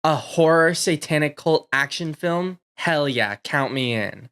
A horror satanic cult action film? Hell yeah, count me in.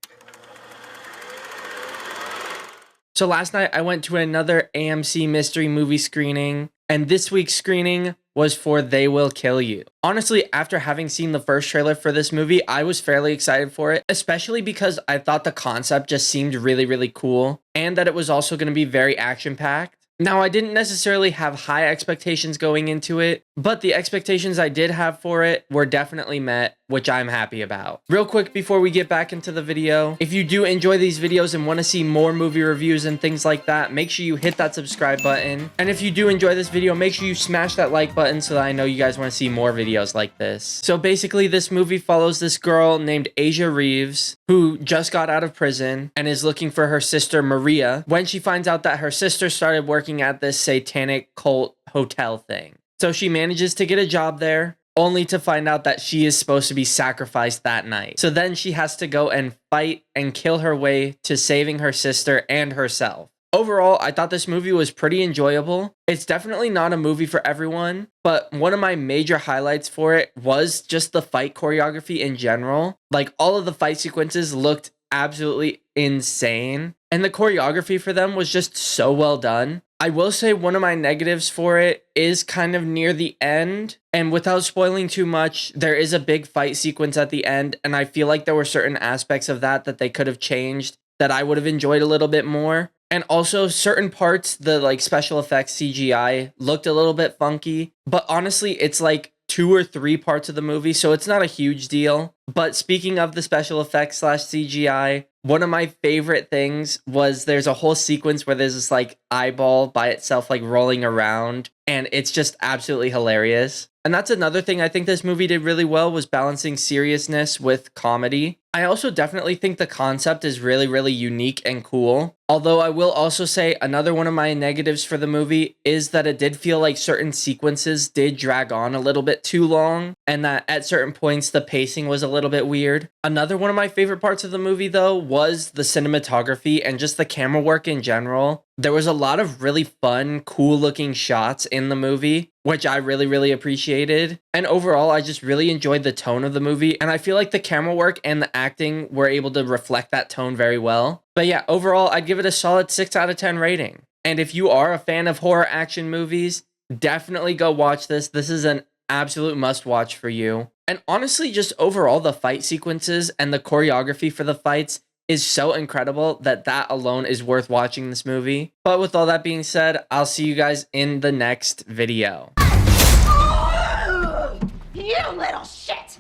So last night I went to another AMC mystery movie screening, and this week's screening was for They Will Kill You. Honestly, after having seen the first trailer for this movie, I was fairly excited for it, especially because I thought the concept just seemed really, really cool, and that it was also going to be very action-packed. Now, I didn't necessarily have high expectations going into it, but the expectations I did have for it were definitely met, which I'm happy about. Real quick before we get back into the video, if you do enjoy these videos and want to see more movie reviews and things like that, make sure you hit that subscribe button. And if you do enjoy this video, make sure you smash that like button so that I know you guys want to see more videos like this. So basically, this movie follows this girl named Asia Reeves, who just got out of prison and is looking for her sister Maria when she finds out that her sister started working at this satanic cult hotel thing. So she manages to get a job there, only to find out that she is supposed to be sacrificed that night. So then she has to go and fight and kill her way to saving her sister and herself. Overall, I thought this movie was pretty enjoyable. It's definitely not a movie for everyone, but one of my major highlights for it was just the fight choreography in general. Like, all of the fight sequences looked absolutely insane, and the choreography for them was just so well done. I will say one of my negatives for it is kind of near the end, and without spoiling too much, there is a big fight sequence at the end, and I feel like there were certain aspects of that they could have changed that I would have enjoyed a little bit more. And also certain parts, the like special effects CGI looked a little bit funky, but honestly, it's like 2 or 3 parts of the movie, so it's not a huge deal. But speaking of the special effects / CGI, one of my favorite things was there's a whole sequence where there's this like eyeball by itself like rolling around, and it's just absolutely hilarious. And that's another thing I think this movie did really well, was balancing seriousness with comedy. I also definitely think the concept is really, really unique and cool. Although I will also say another one of my negatives for the movie is that it did feel like certain sequences did drag on a little bit too long, and that at certain points the pacing was a little bit weird. Another one of my favorite parts of the movie though was the cinematography and just the camera work in general. There was a lot of really fun, cool looking shots in the movie, which I really, really appreciated. And overall, I just really enjoyed the tone of the movie. And I feel like the camera work and the acting were able to reflect that tone very well. But yeah, overall, I'd give it a solid 6 out of 10 rating. And if you are a fan of horror action movies, definitely go watch this. This is an absolute must watch for you. And honestly, just overall, the fight sequences and the choreography for the fights is so incredible that alone is worth watching this movie. But with all that being said, I'll see you guys in the next video. You little shit!